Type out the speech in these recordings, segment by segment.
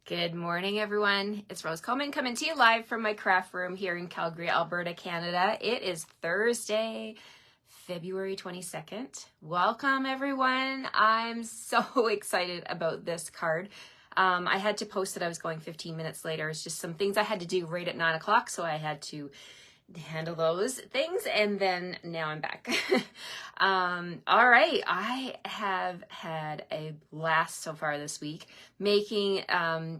Good morning, everyone. It's Rose Coleman coming to you live from my craft room here in Calgary, Alberta, Canada. It is Thursday, February 22nd. Welcome, everyone. I'm so excited about this card. I had to post that I was going 15 minutes later. It's just some things I had to do right at 9 o'clock, so I had to handle those things, and then now I'm back. All right, I have had a blast so far this week making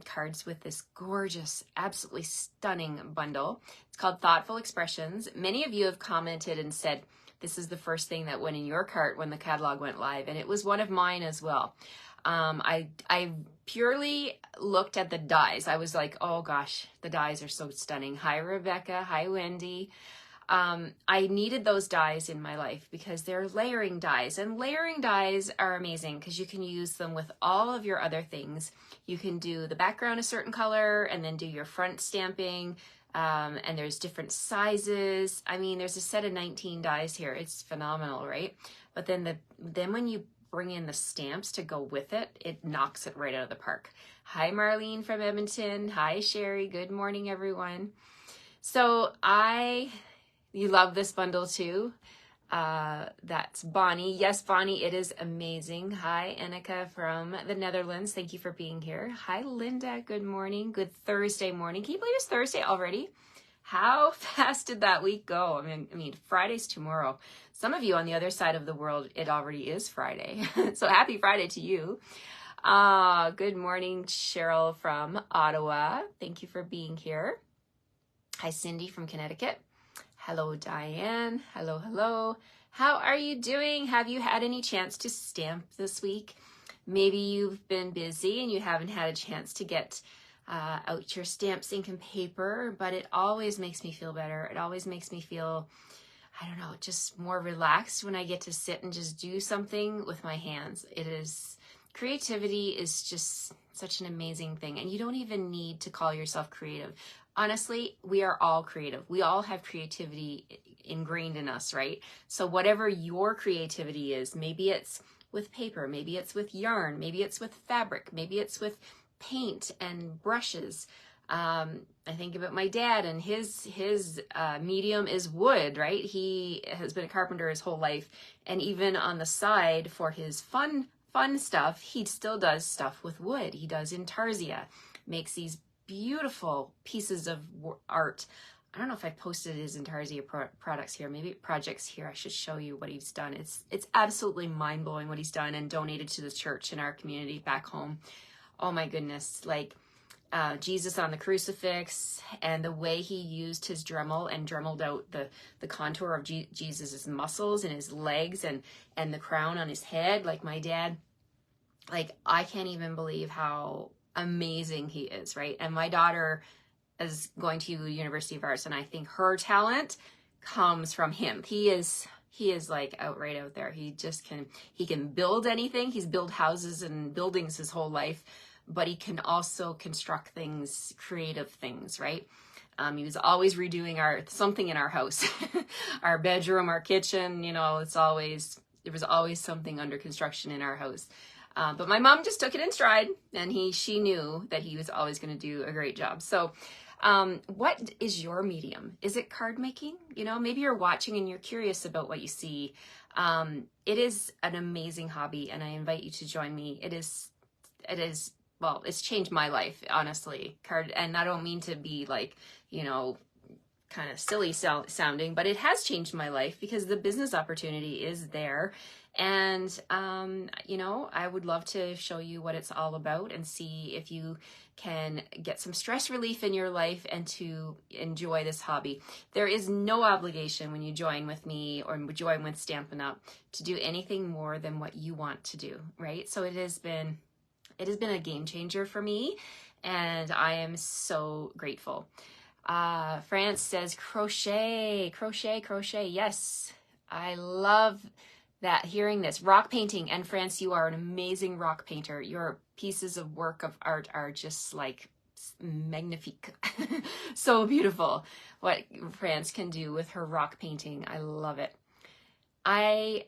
cards with this gorgeous, absolutely stunning bundle. It's called Thoughtful Expressions. Many of you have commented and said this is the first thing that went in your cart when the catalog went live, and it was one of mine as well. I purely looked at the dies. I was like, oh gosh, the dies are so stunning. Hi, Rebecca. Hi, Wendy. I needed those dies in my life because they're layering dies, and layering dies are amazing because you can use them with all of your other things. You can do the background a certain color and then do your front stamping. And there's different sizes. I mean, there's a set of 19 dies here. It's phenomenal, right? But then when you bring in the stamps to go with it, it knocks it right out of the park. Hi, Marlene from Edmonton. Hi, Sherry. Good morning, everyone. So you love this bundle too. That's Bonnie. Yes, Bonnie, it is amazing. Hi, Annika from the Netherlands. Thank you for being here. Hi, Linda. Good morning. Good Thursday morning. Can you believe it's Thursday already? How fast did that week go? I mean, Friday's tomorrow. Some of you on the other side of the world, it already is Friday. So happy Friday to you. Good morning, Cheryl from Ottawa. Thank you for being here. Hi, Cindy from Connecticut. Hello, Diane. Hello, hello. How are you doing? Have you had any chance to stamp this week? Maybe you've been busy and you haven't had a chance to get out your stamps, ink, and paper, but it always makes me feel better. It always makes me feel, I don't know, just more relaxed when I get to sit and just do something with my hands. Creativity is just such an amazing thing, and you don't even need to call yourself creative. Honestly, we are all creative. We all have creativity ingrained in us, right? So whatever your creativity is, maybe it's with paper, maybe it's with yarn, maybe it's with fabric, maybe it's with paint and brushes. I think about my dad, and his medium is wood, right? He has been a carpenter his whole life, and even on the side for his fun stuff, he still does stuff with wood. He does intarsia, makes these beautiful pieces of art. I don't know if I posted his intarsia products here, maybe projects here. I should show you what he's done. It's absolutely mind-blowing what he's done and donated to the church in our community back home. Oh my goodness, like Jesus on the crucifix, and the way he used his Dremel and dremeled out the contour of Jesus's muscles and his legs and the crown on his head, like my dad. Like, I can't even believe how amazing he is, right? And my daughter is going to University of Arts, and I think her talent comes from him. He is like right out there. He can build anything. He's built houses and buildings his whole life, but he can also construct things, creative things, right? He was always redoing something in our house, our bedroom, our kitchen, there was always something under construction in our house. But my mom just took it in stride, and she knew that he was always going to do a great job. So what is your medium? Is it card making? Maybe you're watching and you're curious about what you see. It is an amazing hobby, and I invite you to join me. Well, it's changed my life, honestly. And I don't mean to be like, kind of silly sounding, but it has changed my life because the business opportunity is there. And, I would love to show you what it's all about and see if you can get some stress relief in your life and to enjoy this hobby. There is no obligation when you join with me or join with Stampin' Up! To do anything more than what you want to do, right? So it has been a game changer for me, and I am so grateful. France says crochet. Yes, I love that, hearing this. Rock painting. And France, you are an amazing rock painter. Your pieces of work of art are just like magnifique. So beautiful what France can do with her rock painting. I love it. I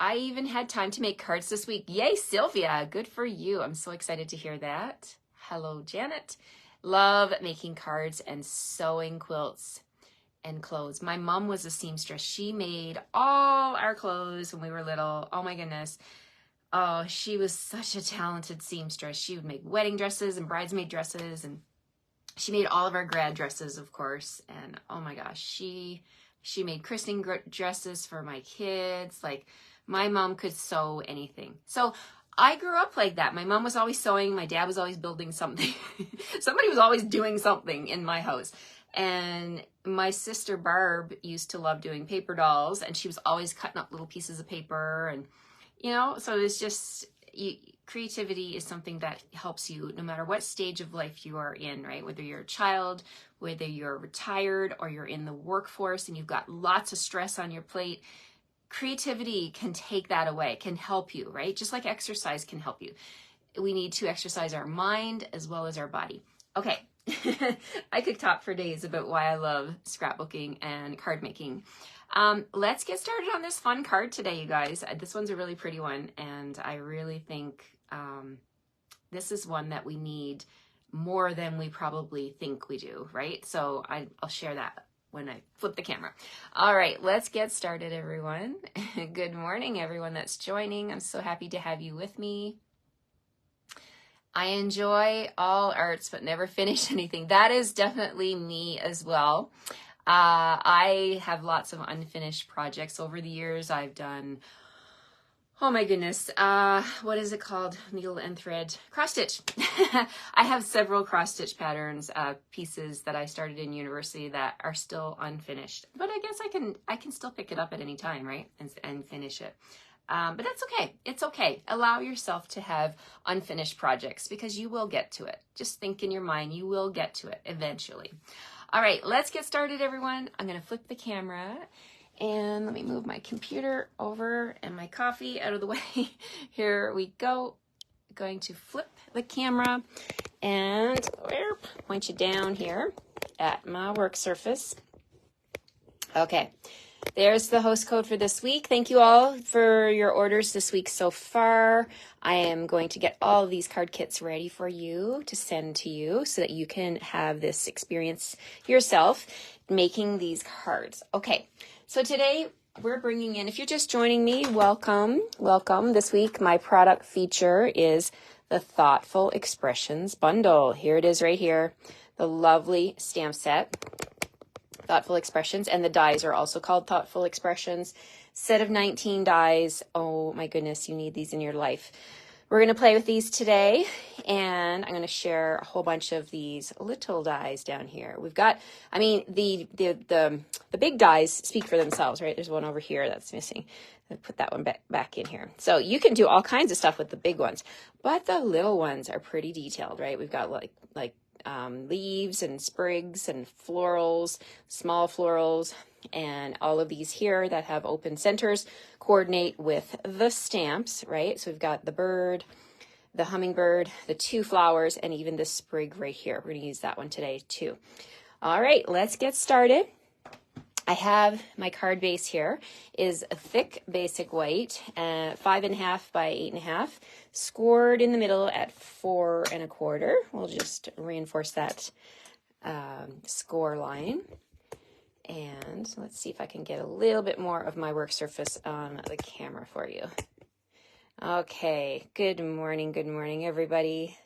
even had time to make cards this week. Yay, Sylvia. Good for you. I'm so excited to hear that. Hello, Janet. Love making cards and sewing quilts and clothes. My mom was a seamstress. She made all our clothes when we were little. Oh my goodness. Oh, she was such a talented seamstress. She would make wedding dresses and bridesmaid dresses, and she made all of our grad dresses, of course. And oh my gosh, she made christening dresses for my kids. Like, my mom could sew anything. So I grew up like that. My mom was always sewing. My dad was always building something. Somebody was always doing something in my house. And my sister Barb used to love doing paper dolls, and she was always cutting up little pieces of paper. And, you know, so it's just, creativity is something that helps you no matter what stage of life you are in, right? Whether you're a child, whether you're retired, or you're in the workforce and you've got lots of stress on your plate, creativity can take that away, can help you, right? Just like exercise can help you. We need to exercise our mind as well as our body. Okay. I could talk for days about why I love scrapbooking and card making. Let's get started on this fun card today, you guys. This one's a really pretty one, and I really think this is one that we need more than we probably think we do, right? So I'll share that when I flip the camera. All right, let's get started, everyone. Good morning, everyone that's joining. I'm so happy to have you with me. I enjoy all arts, but never finish anything. That is definitely me as well. I have lots of unfinished projects over the years. I've done, oh my goodness, what is it called? Needle and thread, cross stitch. I have several cross stitch patterns, pieces that I started in university that are still unfinished. But I guess I can still pick it up at any time, right? And finish it. But that's okay. It's okay. Allow yourself to have unfinished projects because you will get to it. Just think in your mind, you will get to it eventually. All right, let's get started, everyone. I'm going to flip the camera and let me move my computer over and my coffee out of the way. Here we go. Going to flip the camera and point you down here at my work surface. Okay. There's the host code for this week. Thank you all for your orders this week so far. I am going to get all of these card kits ready for you to send to you so that you can have this experience yourself making these cards. Okay, so today we're bringing in, if you're just joining me, welcome, welcome. This week my product feature is the Thoughtful Expressions bundle. Here it is right here, the lovely stamp set. Thoughtful Expressions, and the dies are also called Thoughtful Expressions. Set of 19 dies. Oh my goodness, you need these in your life. We're going to play with these today, and I'm going to share a whole bunch of these little dies down here. We've got, I mean, the big dies speak for themselves, right? There's one over here that's missing. I'll put that one back in here. So you can do all kinds of stuff with the big ones, but the little ones are pretty detailed, right? We've got like leaves and sprigs and florals, small florals, and all of these here that have open centers coordinate with the stamps, right? So we've got the bird, the hummingbird, the two flowers, and even the sprig right here. We're going to use that one today too. All right, let's get started. I have my card base here is a thick basic white, 5.5 by 8.5, scored in the middle at 4 1/4. We'll just reinforce that score line. And let's see if I can get a little bit more of my work surface on the camera for you. Okay, good morning, everybody.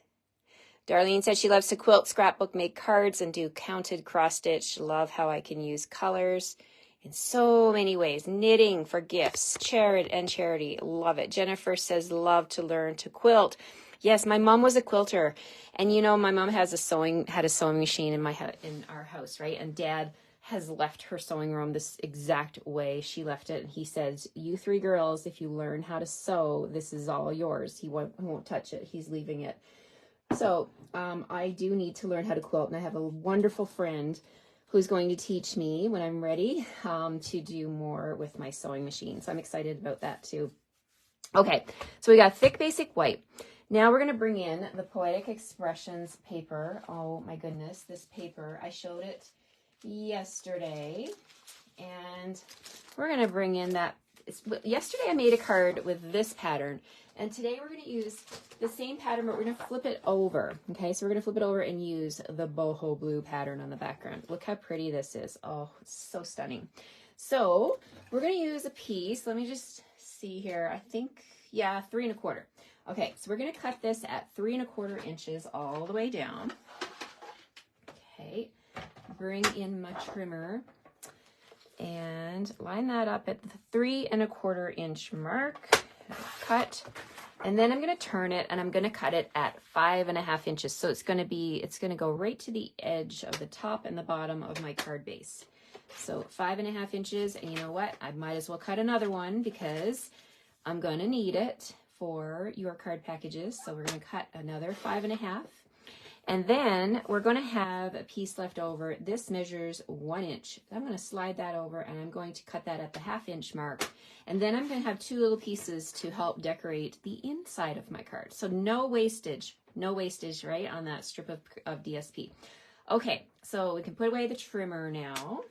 Darlene said she loves to quilt, scrapbook, make cards, and do counted cross stitch. Love how I can use colors in so many ways. Knitting for gifts, charity. Love it. Jennifer says love to learn to quilt. Yes, my mom was a quilter, and you know my mom had a sewing machine in our house, right? And Dad has left her sewing room this exact way she left it, and he says, "You three girls, if you learn how to sew, this is all yours. He won't touch it. He's leaving it." So I do need to learn how to quilt, and I have a wonderful friend who's going to teach me when I'm ready to do more with my sewing machine. So I'm excited about that too. Okay, so we got thick basic white. Now we're going to bring in the Poetic Expressions paper. Oh my goodness, this paper, I showed it yesterday. And we're going to bring in that yesterday I made a card with this pattern, and today we're going to use the same pattern, but we're going to flip it over. Okay, so we're going to flip it over and use the boho blue pattern on the background. Look how pretty this is. Oh, it's so stunning. So we're going to use a piece. Let me just see here. I think, yeah, 3 1/4. Okay, so we're going to cut this at 3 1/4 inches all the way down. Okay, bring in my trimmer and line that up at the 3 1/4 inch mark. Cut, and then I'm going to turn it and I'm going to cut it at 5 1/2 inches. So it's going to go right to the edge of the top and the bottom of my card base. So 5 1/2 inches, and you know what? I might as well cut another one because I'm going to need it for your card packages. So we're going to cut another 5 1/2. And then we're going to have a piece left over. This measures 1 inch. I'm going to slide that over and I'm going to cut that at the 1/2 inch mark. And then I'm going to have 2 little pieces to help decorate the inside of my card. So no wastage, right, on that strip of DSP. Okay, so we can put away the trimmer now.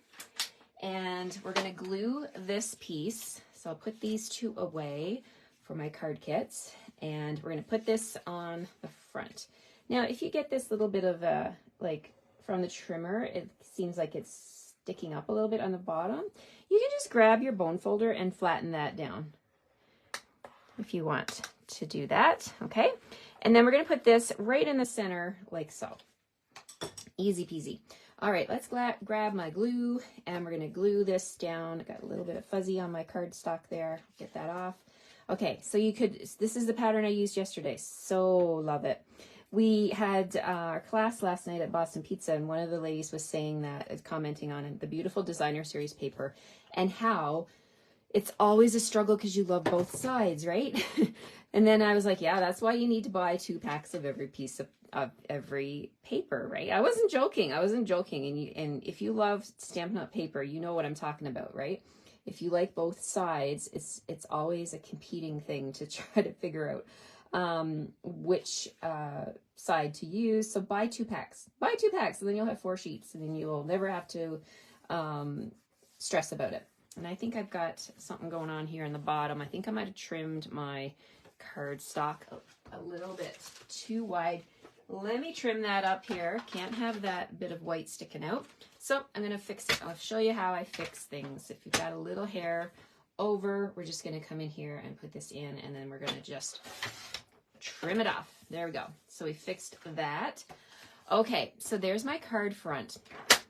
And we're going to glue this piece. So I'll put these 2 away for my card kits. And we're going to put this on the front. Now, if you get this little bit of like from the trimmer, it seems like it's sticking up a little bit on the bottom. You can just grab your bone folder and flatten that down if you want to do that. Okay. And then we're going to put this right in the center like so. Easy peasy. All right, let's grab my glue and we're going to glue this down. I got a little bit of fuzzy on my cardstock there. Get that off. Okay, so this is the pattern I used yesterday. So love it. We had our class last night at Boston Pizza, and one of the ladies was saying that, commenting on the beautiful designer series paper and how it's always a struggle because you love both sides, right? And then I was like, yeah, that's why you need to buy 2 packs of every piece of every paper, right? I wasn't joking. And if you love Stampin' Up! Paper, you know what I'm talking about, right? If you like both sides, it's always a competing thing to try to figure out which side to use. So buy 2 packs. Buy 2 packs, and then you'll have 4 sheets, and then you'll never have to stress about it. And I think I've got something going on here in the bottom. I think I might have trimmed my cardstock a little bit too wide. Let me trim that up here. Can't have that bit of white sticking out. So I'm going to fix it. I'll show you how I fix things. If you've got a little hair over, we're just going to come in here and put this in, and then we're going to just trim it off. There we go. So we fixed that. Okay, so there's my card front.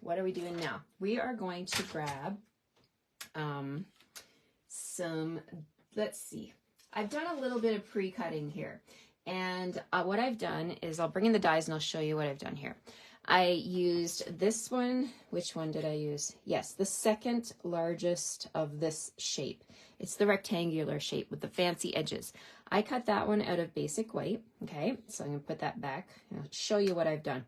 What are we doing now? We are going to grab let's see. I've done a little bit of pre-cutting here. And what I've done is I'll bring in the dies and I'll show you what I've done here. I used this one. Which one did I use? Yes, the second largest of this shape. It's the rectangular shape with the fancy edges. I cut that one out of basic white. Okay, so I'm going to put that back and I'll show you what I've done.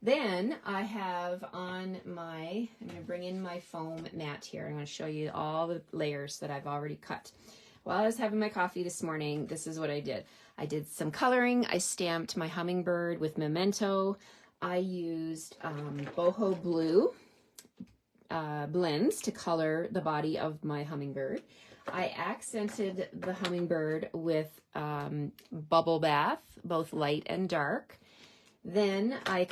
Then I have on I'm going to bring in my foam mat here. I'm going to show you all the layers that I've already cut. While I was having my coffee this morning, this is what I did. I did some coloring. I stamped my hummingbird with Memento. I used boho blue blends to color the body of my hummingbird. I accented the hummingbird with Bubble Bath, both light and dark. Then I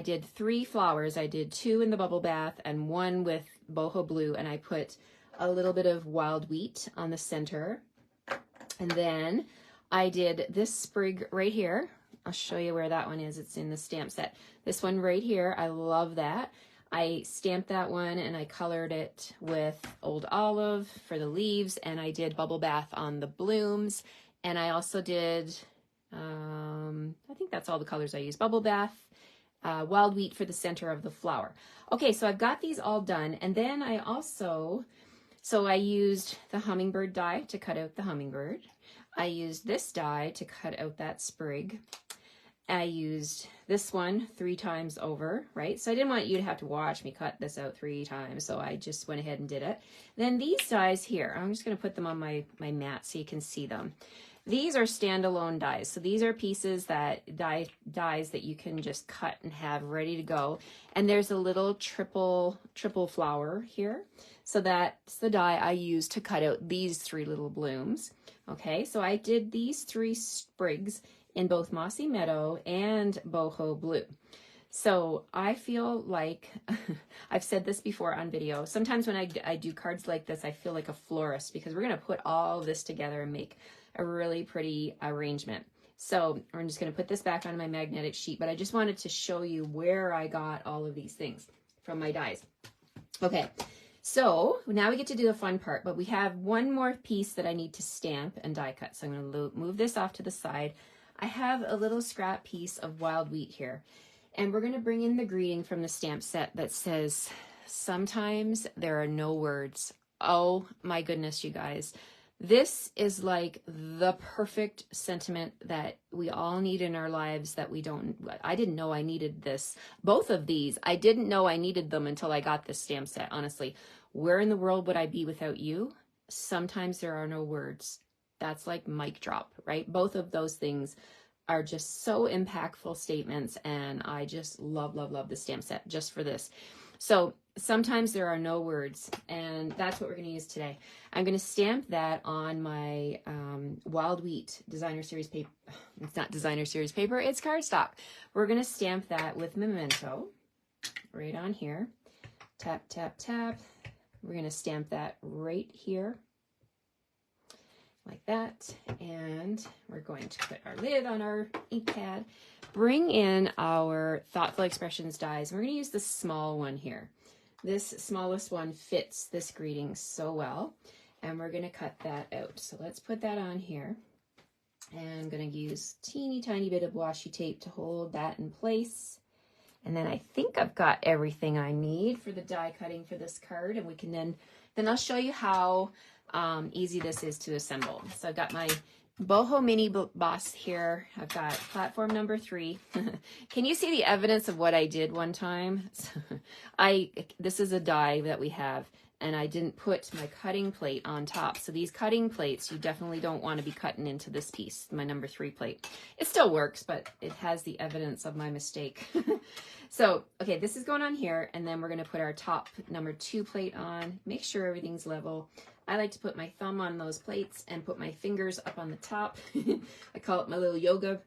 did 3 flowers. I did 2 in the Bubble Bath and 1 with boho blue, and I put a little bit of wild wheat on the center. And then I did this sprig right here. I'll show you where that one is. It's in the stamp set. This one right here, I love that. I stamped that one and I colored it with Old Olive for the leaves, and I did Bubble Bath on the blooms. And I also did, I think that's all the colors I used. Bubble Bath, wild wheat for the center of the flower. Okay, so I've got these all done. And then I used the hummingbird die to cut out the hummingbird. I used this die to cut out that sprig. I used this one 3 times over, right? So I didn't want you to have to watch me cut this out 3 times, so I just went ahead and did it. Then these dies here, I'm just going to put them on my mat so you can see them. These are standalone dies. So these are pieces that dies that you can just cut and have ready to go. And there's a little triple flower here. So that's the die I use to cut out these 3 little blooms. Okay, so I did these 3 sprigs in both Mossy Meadow and Boho Blue. So I feel like, I've said this before on video, sometimes when I do cards like this, I feel like a florist, because we're going to put all this together and make a really pretty arrangement. So I'm just going to put this back on my magnetic sheet, but I just wanted to show you where I got all of these things from my dies. Okay, so now we get to do the fun part, but we have one more piece that I need to stamp and die cut. So I'm going to move this off to the side. I have a little scrap piece of wild wheat here. And we're going to bring in the greeting from the stamp set that says, sometimes there are no words. Oh my goodness, you guys. This is like the perfect sentiment that we all need in our lives that we don't, I didn't know I needed this. Both of these, I didn't know I needed them until I got this stamp set, honestly. Where in the world would I be without you? Sometimes there are no words. That's like mic drop, right? Both of those things are just so impactful statements, and I just love the stamp set just for this. So sometimes there are no words, and that's what we're going to use today. I'm going to stamp that on my Wild Wheat Designer Series paper. It's not Designer Series paper, it's cardstock. We're going to stamp that with Memento right on here. Tap, tap, tap. We're going to stamp that right here, like that, and we're going to put our lid on our ink pad, bring in our Thoughtful Expressions dies. We're going to use the small one here. This smallest one fits this greeting so well, and we're going to cut that out. So let's put that on here, and I'm going to use teeny tiny bit of washi tape to hold that in place. And then I think I've got everything I need for the die cutting for this card, and we can then I'll show you how easy this is to assemble. So I've got my Boho Mini Boss here. I've got platform number 3. Can you see the evidence of what I did one time? This is a die that we have, and I didn't put my cutting plate on top. So these cutting plates, you definitely don't want to be cutting into this piece, my number 3 plate. It still works, but it has the evidence of my mistake. So, okay, this is going on here, and then we're going to put our top number 2 plate on. Make sure everything's level. I like to put my thumb on those plates and put my fingers up on the top. I call it my little yoga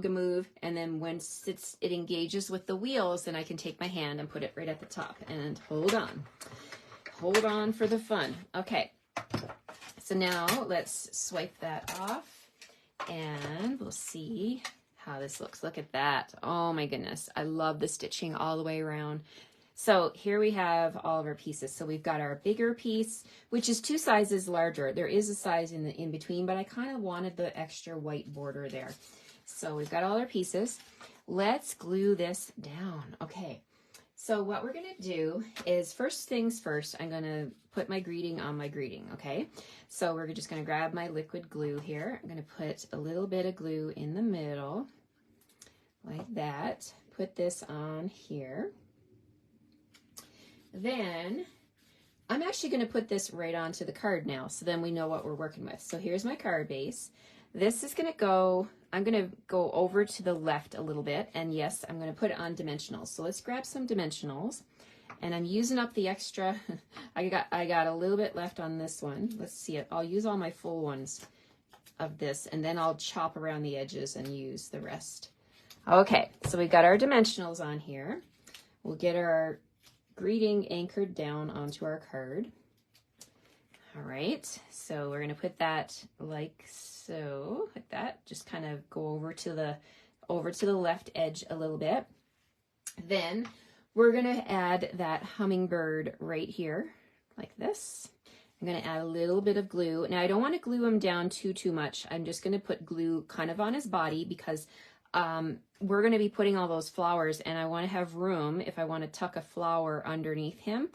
move. And then once it engages with the wheels, then I can take my hand and put it right at the top and hold on for the fun. Okay, so now let's swipe that off and we'll see how this looks. Look at that. Oh my goodness. I love the stitching all the way around. So here we have all of our pieces. So we've got our bigger piece, which is 2 sizes larger. There is a size in between, but I kind of wanted the extra white border there. So we've got all our pieces. Let's glue this down. Okay. So what we're going to do is, first things first, I'm going to put my greeting on my greeting. Okay. So we're just going to grab my liquid glue here. I'm going to put a little bit of glue in the middle like that. Put this on here. Then I'm actually going to put this right onto the card now, so then we know what we're working with. So here's my card base. This is going to go, I'm going to go over to the left a little bit, and yes, I'm going to put it on dimensionals. So let's grab some dimensionals, and I'm using up the extra. I got a little bit left on this one. Let's see it. I'll use all my full ones of this, and then I'll chop around the edges and use the rest. Okay, so we've got our dimensionals on here. We'll get our greeting anchored down onto our card. All right, so we're going to put that like so, like that. Just kind of go over to the left edge a little bit. Then we're going to add that hummingbird right here, like this. I'm going to add a little bit of glue. Now I don't want to glue him down too much. I'm just going to put glue kind of on his body because we're going to be putting all those flowers, and I want to have room if I want to tuck a flower underneath him.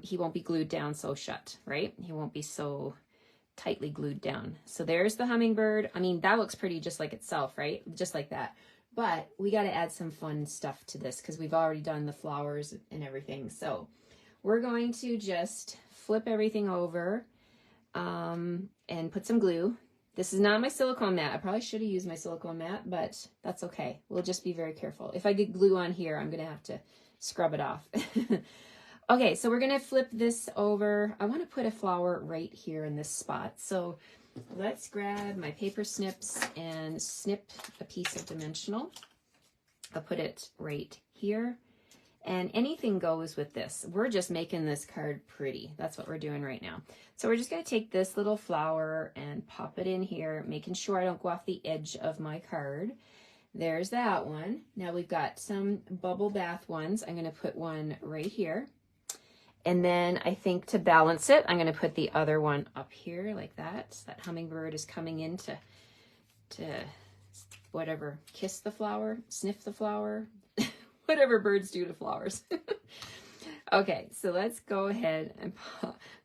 He won't be glued down so shut, right? He won't be so tightly glued down. So there's the hummingbird. I mean, that looks pretty just like itself, right? Just like that. But we got to add some fun stuff to this because we've already done the flowers and everything. So we're going to just flip everything over and put some glue This is not my silicone mat. I probably should have used my silicone mat, but that's okay. We'll just be very careful. If I get glue on here, I'm going to have to scrub it off. Okay, so we're going to flip this over. I want to put a flower right here in this spot. So let's grab my paper snips and snip a piece of dimensional. I'll put it right here. And anything goes with this. We're just making this card pretty. That's what we're doing right now. So we're just going to take this little flower and pop it in here, making sure I don't go off the edge of my card. There's that one. Now we've got some bubble bath ones. I'm going to put one right here. And then I think to balance it, I'm going to put the other one up here like that. So that hummingbird is coming in to whatever, kiss the flower, sniff the flower, whatever birds do to flowers. Okay, so let's go ahead and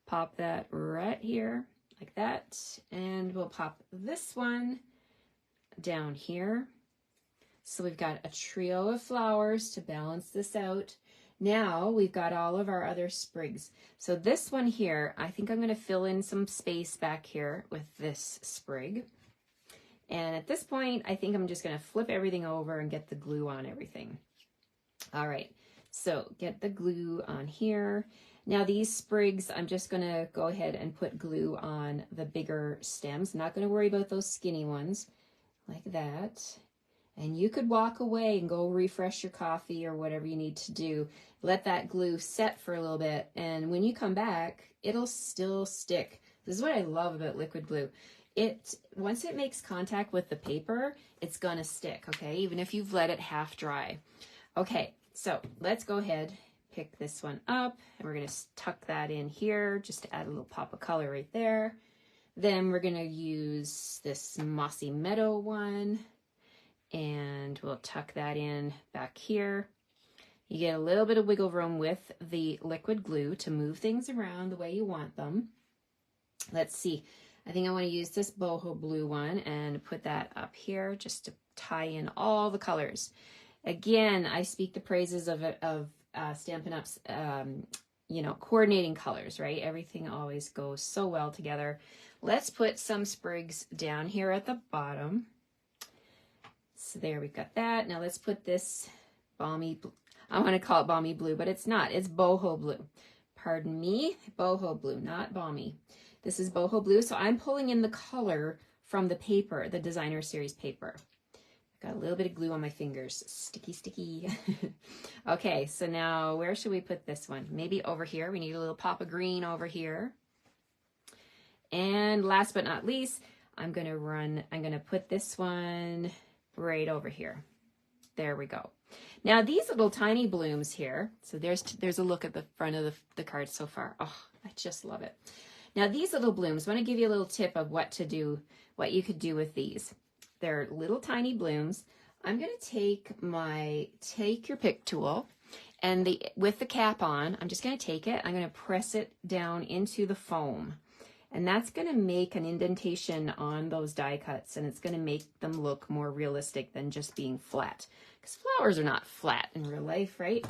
pop that right here like that. And we'll pop this one down here. So we've got a trio of flowers to balance this out. Now we've got all of our other sprigs. So this one here, I think I'm going to fill in some space back here with this sprig. And at this point, I think I'm just going to flip everything over and get the glue on everything. All right, so get the glue on here. Now these sprigs, I'm just going to go ahead and put glue on the bigger stems. I'm not going to worry about those skinny ones like that. And you could walk away and go refresh your coffee or whatever you need to do. Let that glue set for a little bit. And when you come back, it'll still stick. This is what I love about liquid glue. Once it makes contact with the paper, it's going to stick, okay? Even if you've let it half dry. Okay, so let's go ahead, pick this one up, and we're going to tuck that in here just to add a little pop of color right there. Then we're going to use this Mossy Meadow one. And we'll tuck that in back here. You get a little bit of wiggle room with the liquid glue to move things around the way you want them. Let's see. I think I want to use this boho blue one and put that up here just to tie in all the colors. Again, I speak the praises of Stampin' Up's, coordinating colors, right? Everything always goes so well together. Let's put some sprigs down here at the bottom. So there, we've got that. Now let's put this balmy, I want to call it balmy blue, but it's not. It's boho blue. Pardon me, boho blue, not balmy. This is boho blue. So I'm pulling in the color from the paper, the Designer Series paper. Got a little bit of glue on my fingers. Sticky, sticky. Okay, so now where should we put this one? Maybe over here. We need a little pop of green over here. And last but not least, I'm going to put this one right over here. There we go. Now these little tiny blooms here, so there's a look at the front of the card so far. Oh, I just love it. Now these little blooms, I want to give you a little tip of what you could do with these. They're little tiny blooms. I'm going to take your pick tool, and with the cap on, I'm just going to take it, I'm going to press it down into the foam. And that's going to make an indentation on those die cuts, and it's going to make them look more realistic than just being flat. Because flowers are not flat in real life, right?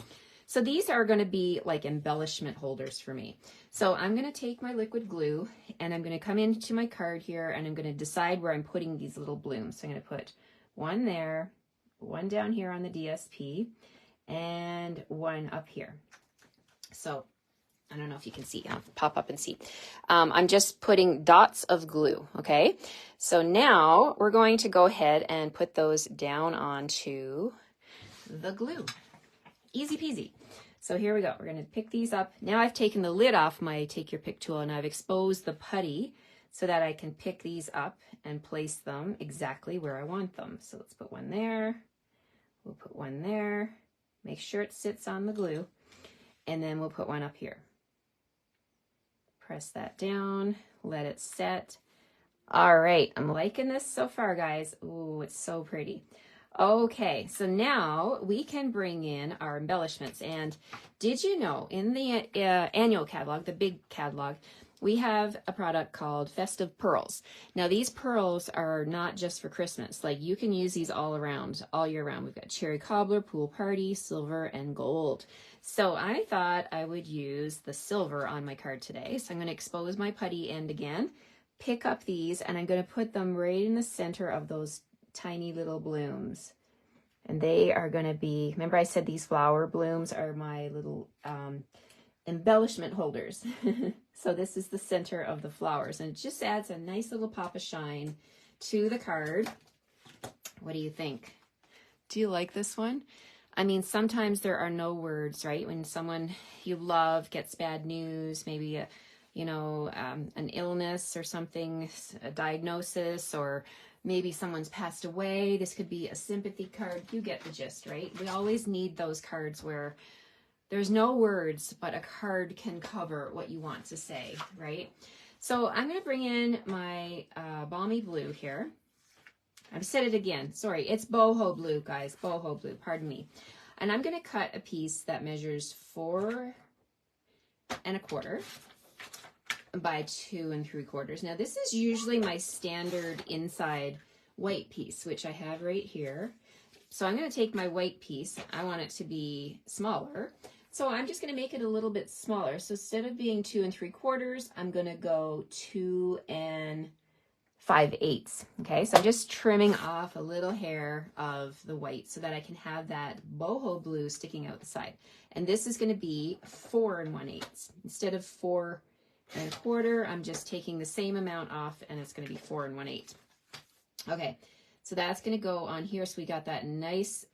So these are going to be like embellishment holders for me. So I'm going to take my liquid glue, and I'm going to come into my card here, and I'm going to decide where I'm putting these little blooms. So I'm going to put one there, one down here on the DSP, and one up here. So I don't know if you can see. I'll pop up and see. I'm just putting dots of glue, okay? So now we're going to go ahead and put those down onto the glue. Easy peasy. So here we go. We're going to pick these up. Now I've taken the lid off my Take Your Pick tool, and I've exposed the putty so that I can pick these up and place them exactly where I want them. So let's put one there. We'll put one there. Make sure it sits on the glue. And then we'll put one up here. Press that down, let it set. All right, I'm liking this so far, guys. Ooh, it's so pretty. Okay, so now we can bring in our embellishments. And did you know in the annual catalog, the big catalog, we have a product called Festive Pearls. Now these pearls are not just for Christmas. Like you can use these all year round. We've got cherry cobbler, pool party, silver, and gold. So I thought I would use the silver on my card today. So I'm going to expose my putty end again, pick up these and I'm going to put them right in the center of those tiny little blooms. And they are going to be, remember I said these flower blooms are my little embellishment holders. So this is the center of the flowers, and it just adds a nice little pop of shine to the card. What do you think? Do you like this one? I mean, sometimes there are no words, right? When someone you love gets bad news, maybe a, an illness or something, a diagnosis, or maybe someone's passed away. This could be a sympathy card. You get the gist, right? We always need those cards where there's no words, but a card can cover what you want to say, right? So I'm going to bring in my Balmy Blue here. I've said it again. Sorry, it's boho blue, guys. Boho blue, pardon me. And I'm going to cut a piece that measures 4 1/4 by 2 3/4. Now, this is usually my standard inside white piece, which I have right here. So I'm going to take my white piece. I want it to be smaller. So I'm just going to make it a little bit smaller. So instead of being 2 3/4, I'm going to go 2 5/8. Okay, so I'm just trimming off a little hair of the white so that I can have that boho blue sticking out the side. And this is going to be 4 1/8. Instead of 4 1/4, I'm just taking the same amount off, and it's going to be 4 1/8. Okay, so that's going to go on here. So we got that nice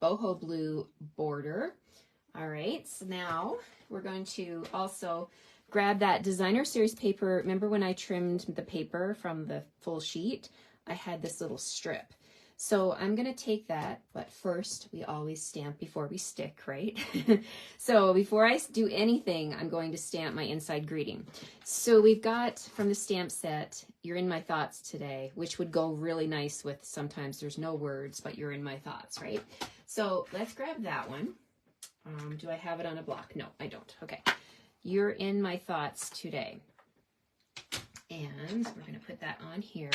boho blue border. All right, so now we're going to also grab that designer series paper. Remember when I trimmed the paper from the full sheet? I had this little strip. So I'm going to take that, but first we always stamp before we stick, right? So before I do anything, I'm going to stamp my inside greeting. So we've got from the stamp set, You're in My Thoughts Today, which would go really nice with sometimes there's no words, but you're in my thoughts, right? So let's grab that one. Do I have it on a block? No, I don't. Okay. You're in my thoughts today. And we're going to put that on here.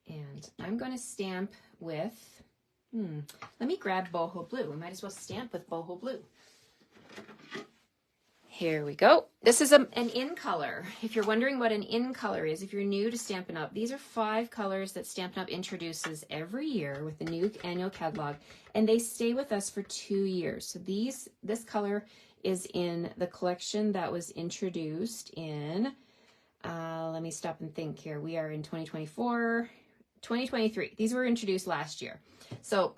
And I'm going to stamp with, let me grab boho blue. We might as well stamp with boho blue. Here we go. This is an in color. If you're wondering what an in color is, if you're new to Stampin' Up, these are 5 colors that Stampin' Up introduces every year with the new annual catalog, and they stay with us for 2 years. So this color is in the collection that was introduced in, let me stop and think here. We are in 2024, 2023. These were introduced last year. So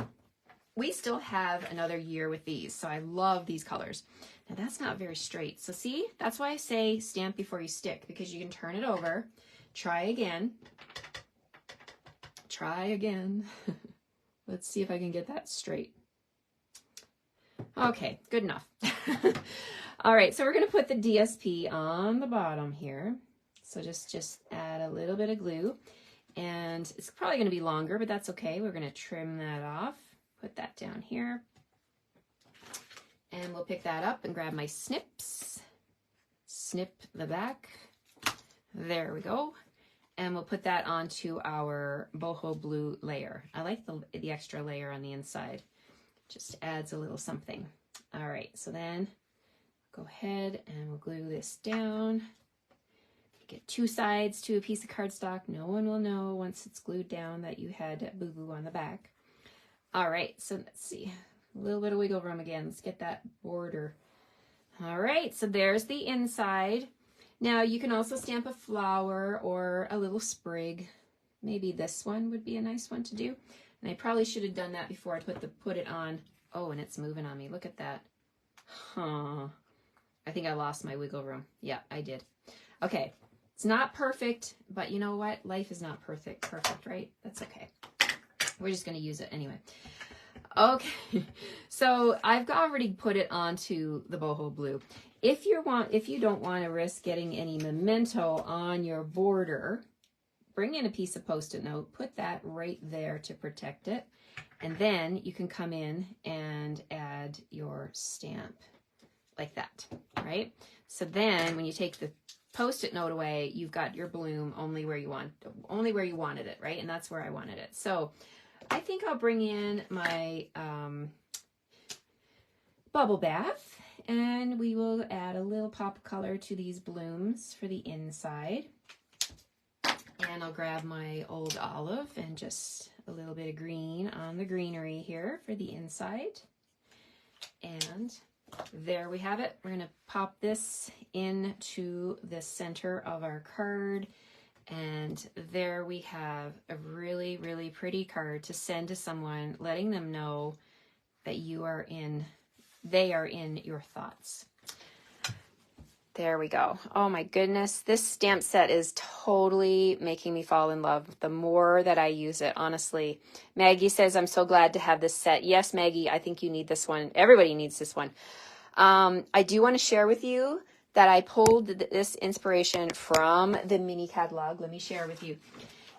we still have another year with these. So I love these colors. Now that's not very straight. So see, that's why I say stamp before you stick, because you can turn it over, try again. Let's see if I can get that straight. Okay, good enough. All right, so we're going to put the DSP on the bottom here. So just add a little bit of glue, and it's probably going to be longer, but that's okay. We're going to trim that off, put that down here, and we'll pick that up and grab my snips, snip the back. There we go. And we'll put that onto our boho blue layer. I like the extra layer on the inside. Just adds a little something. All right, so then go ahead and we'll glue this down. Get 2 sides to a piece of cardstock. No one will know once it's glued down that you had boo-boo on the back. All right, so let's see. A little bit of wiggle room again. Let's get that border. All right, so there's the inside. Now you can also stamp a flower or a little sprig. Maybe this one would be a nice one to do. And I probably should have done that before I put it on. Oh, and it's moving on me. Look at that. Huh. I think I lost my wiggle room. Yeah, I did. Okay. It's not perfect, but you know what? Life is not perfect, right? That's okay. We're just going to use it anyway. Okay. So I've already put it onto the boho blue. If you don't want to risk getting any memento on your border, bring in a piece of Post-it note, put that right there to protect it, and then you can come in and add your stamp like that, right? So then when you take the Post-it note away, you've got your bloom only where you wanted it, right? And that's where I wanted it. So I think I'll bring in my bubble bath, and we will add a little pop of color to these blooms for the inside. And I'll grab my old olive and just a little bit of green on the greenery here for the inside. And there we have it. We're going to pop this into the center of our card. And there we have a really, really pretty card to send to someone, letting them know that they are in your thoughts. There we go. Oh my goodness. This stamp set is totally making me fall in love the more that I use it, honestly. Maggie says, I'm so glad to have this set. Yes, Maggie, I think you need this one. Everybody needs this one. I do want to share with you that I pulled this inspiration from the mini catalog. Let me share with you.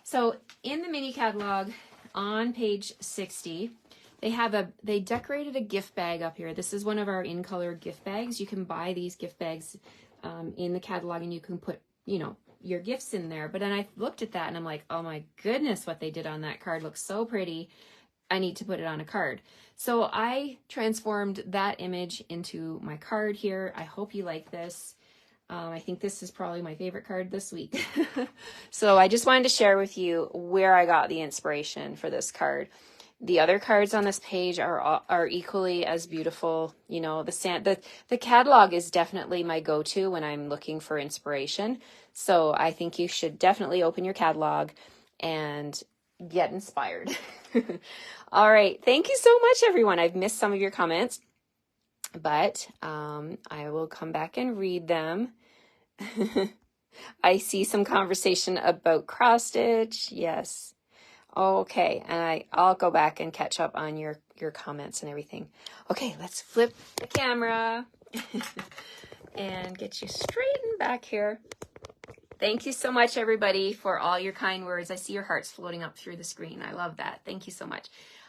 So in the mini catalog on page 60, they decorated a gift bag up here. This is one of our in color gift bags. You can buy these gift bags in the catalog, and you can put, your gifts in there. But then I looked at that and I'm like, oh my goodness, what they did on that card looks so pretty. I need to put it on a card. So I transformed that image into my card here. I hope you like this. I think this is probably my favorite card this week. So I just wanted to share with you where I got the inspiration for this card. The other cards on this page are equally as beautiful. The catalog is definitely my go-to when I'm looking for inspiration. So I think you should definitely open your catalog and get inspired. All right. Thank you so much, everyone. I've missed some of your comments, but I will come back and read them. I see some conversation about cross stitch. Yes. Okay. And I'll go back and catch up on your comments and everything. Okay. Let's flip the camera and get you straightened back here. Thank you so much, everybody, for all your kind words. I see your hearts floating up through the screen. I love that. Thank you so much.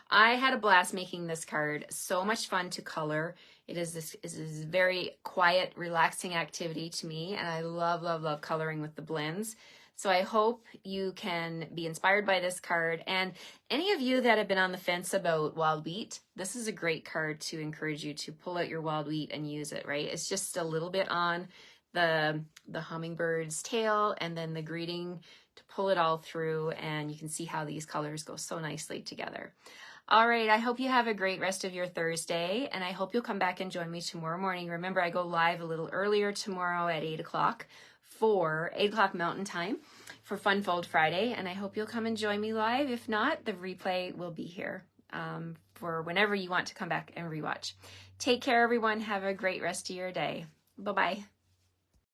I had a blast making this card. So much fun to color. It is this very quiet, relaxing activity to me, and I love, love, love coloring with the blends. So I hope you can be inspired by this card. And any of you that have been on the fence about wild wheat, this is a great card to encourage you to pull out your wild wheat and use it, right? It's just a little bit on the hummingbird's tail and then the greeting to pull it all through, and you can see how these colors go so nicely together. All right, I hope you have a great rest of your Thursday, and I hope you'll come back and join me tomorrow morning. Remember, I go live a little earlier tomorrow at 8 o'clock for 8 o'clock Mountain Time for Fun Fold Friday, and I hope you'll come and join me live. If not, the replay will be here for whenever you want to come back and rewatch. Take care, everyone. Have a great rest of your day. Bye-bye.